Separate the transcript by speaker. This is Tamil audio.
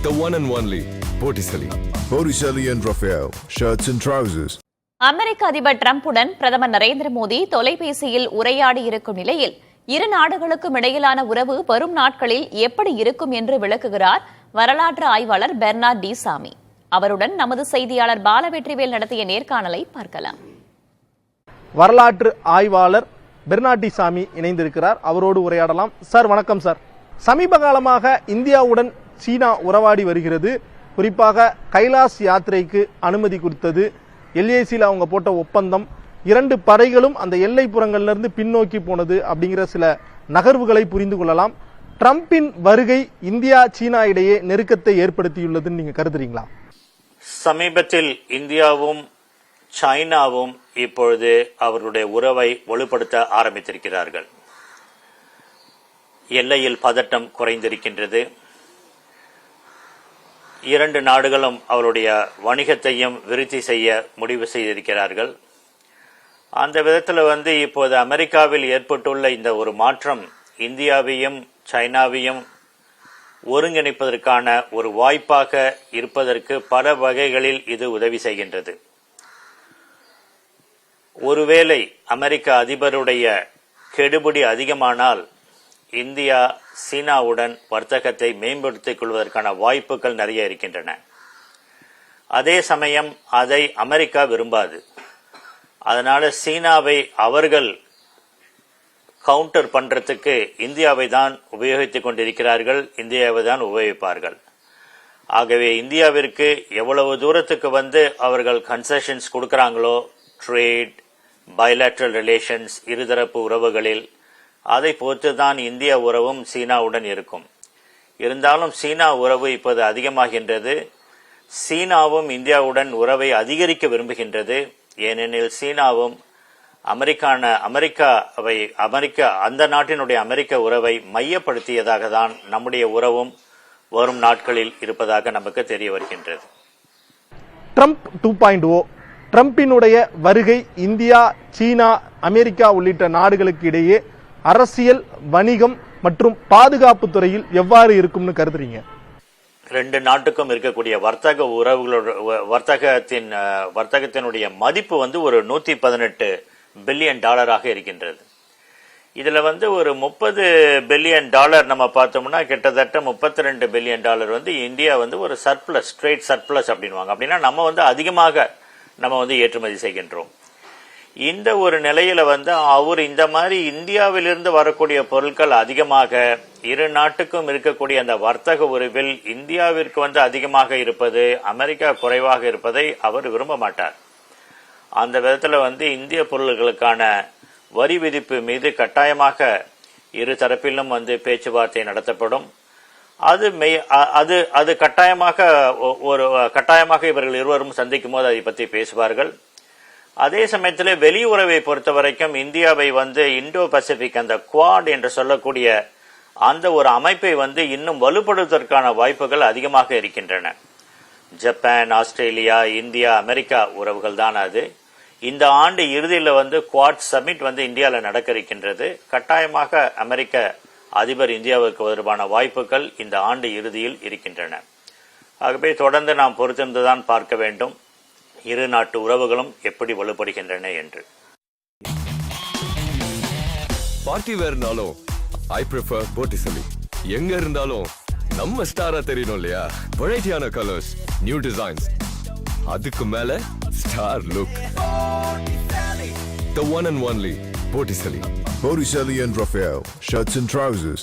Speaker 1: The one and only Botticelli.
Speaker 2: Botticelli and Raphael, shirts and trousers.
Speaker 3: அமெரிக்க அதிபர் டிரம்புடன் பிரதமர் நரேந்திர மோடி தொலைபேசியில் உரையாடி இருக்கும் நிலையில் இரு நாடுகளுக்கும் இடையிலான உறவு வரும் நாட்களில் எப்படி இருக்கும் என்று விளக்குகிறார் வரலாற்று ஆய்வாளர் பெர்னார்ட் டி சாமி. அவருடன் நமது செய்தியாளர் பாலவெற்றிவேல் நடத்திய நேர்காணலை பார்க்கலாம்.
Speaker 4: வரலாற்று ஆய்வாளர் பெர்னார்ட் டி சாமி இணைந்திருக்கிறார். அவரோடு உரையாடலாம். சார் வணக்கம் சார். சமீப காலமாக இந்தியாவுடன் சீனா உறவாடி வருகிறது. குறிப்பாக கைலாஸ் யாத்திரைக்கு அனுமதி கொடுத்தது, எல்ஏசியில் அவங்க போட்ட ஒப்பந்தம், 2 படைகளும் அந்த எல்லைப்புறங்களிலிருந்து பின்னோக்கி போனது அப்படிங்கிற சில நகர்வுகளை புரிந்து கொள்ளலாம். ட்ரம்பின் வருகை இந்தியா சீனா இடையே நெருக்கத்தை ஏற்படுத்தியுள்ளதுன்னு நீங்க கருதுறீங்களா?
Speaker 5: சமீபத்தில் இந்தியாவும் சைனாவும் இப்பொழுது அவர்களுடைய உறவை வலுப்படுத்த ஆரம்பித்திருக்கிறார்கள். எல்லையில் பதட்டம் குறைந்திருக்கின்றது. 2 நாடுகளும் அவருடைய வணிகத்தையும் விருத்தி செய்ய முடிவு செய்திருக்கிறார்கள். அந்த விதத்தில் இப்போது அமெரிக்காவில் ஏற்பட்டுள்ள இந்த ஒரு மாற்றம் இந்தியாவையும் சைனாவையும் ஒருங்கிணைப்பதற்கான ஒரு வாய்ப்பாக இருப்பதற்கு பல வகைகளில் இது உதவி செய்கின்றது. ஒருவேளை அமெரிக்க அதிபருடைய கெடுபிடி அதிகமானால் இந்தியா சீனாவுடன் வர்த்தகத்தை மேம்படுத்திக் கொள்வதற்கான வாய்ப்புகள் நிறைய இருக்கின்றன. அதே சமயம் அதை அமெரிக்கா விரும்பாது. அதனால சீனாவை அவர்கள் கவுண்டர் பண்றதுக்கு இந்தியாவை தான் உபயோகித்துக் கொண்டிருக்கிறார்கள், இந்தியாவை தான் உபயோகிப்பார்கள். ஆகவே இந்தியாவிற்கு எவ்வளவு தூரத்துக்கு அவர்கள் கன்செஷன்ஸ் கொடுக்கறாங்களோ, ட்ரேட், பைலேட்ரல் ரிலேஷன்ஸ், இருதரப்பு உறவுகளில், அதை பொறுத்து தான் இந்திய உறவும் சீனாவுடன் இருக்கும். இருந்தாலும் சீனா உறவு இப்போது அதிகமாகின்றது. சீனாவும் இந்தியாவுடன் உறவை அதிகரிக்க விரும்புகின்றது. ஏனெனில் சீனாவும் அந்த நாட்டினுடைய அமெரிக்க உறவை மையப்படுத்தியதாக தான் நம்முடைய உறவும் வரும் நாட்களில் இருப்பதாக நமக்கு தெரிய வருகின்றது.
Speaker 4: ட்ரம்ப் 2.0, ட்ரம்பினுடைய வருகை இந்தியா, சீனா, அமெரிக்கா உள்ளிட்ட நாடுகளுக்கு இடையே அரசியல், வணிகம் மற்றும் பாதுகாப்பு துறையில் எவ்வாறு இருக்கும்னு கருதுறீங்க?
Speaker 5: 2 நாட்டுக்கும் இருக்கக்கூடிய வர்த்தக உறவுகளோட வர்த்தகத்தினுடைய மதிப்பு ஒரு $118 பில்லியன் இருக்கின்றது. இதுல ஒரு $30 பில்லியன் நம்ம பார்த்தோம்னா கிட்டத்தட்ட $32 பில்லியன் இந்தியா ஒரு சர்ப்ளஸ், ட்ரேட் சர்ப்ளஸ் அப்படின்வாங்க. அப்படின்னா நம்ம அதிகமாக நம்ம ஏற்றுமதி செய்கின்றோம். இந்த ஒரு நிலையில அவர் இந்த மாதிரி இந்தியாவிலிருந்து வரக்கூடிய பொருட்கள் அதிகமாக இரு நாட்டுக்கும் இருக்கக்கூடிய அந்த வர்த்தக உறவில் இந்தியாவிற்கு அதிகமாக இருப்பது, அமெரிக்கா குறைவாக இருப்பதை அவர் விரும்ப மாட்டார். அந்த விதத்துல இந்திய பொருட்களுக்கான வரி விதிப்பு மீது கட்டாயமாக இரு தரப்பிலும் பேச்சுவார்த்தை நடத்தப்படும். அது கட்டாயமாக இவர்கள் இருவரும் சந்திக்கும் போது அதை பற்றி பேசுவார்கள். அதே சமயத்தில் வெளியுறவை பொறுத்த வரைக்கும் இந்தியாவை இந்தோ பசிபிக், அந்த குவாட் என்று சொல்லக்கூடிய அந்த ஒரு அமைப்பை இன்னும் வலுப்படுத்துவதற்கான வாய்ப்புகள் அதிகமாக இருக்கின்றன. ஜப்பான், ஆஸ்திரேலியா, இந்தியா, அமெரிக்கா உறவுகள் தான் அது. இந்த ஆண்டு இறுதியில் குவாட் சமிட் இந்தியாவில் நடக்க இருக்கின்றது. கட்டாயமாக அமெரிக்க அதிபர் இந்தியாவுக்கு வருவான வாய்ப்புகள் இந்த ஆண்டு இறுதியில் இருக்கின்றன. ஆகவே தொடர்ந்து நாம் பொறுத்திருந்துதான் பார்க்க வேண்டும் இரு நாட்டு உறவுகளும் எப்படி வலுப்படுகின்றன என்று.
Speaker 1: பார்ட்டி வேர்னாலும் ஐ ப்ரிஃபர் Botticelli. எங்க இருந்தாலும் நம்ம ஸ்டாரா தெரியணும் இல்லையா? வெரைட்டியான கலர்ஸ், நியூ டிசைன்ஸ், அதுக்கு மேல star look. The one and only Botticelli.
Speaker 2: Botticelli and Raphael, shirts and trousers.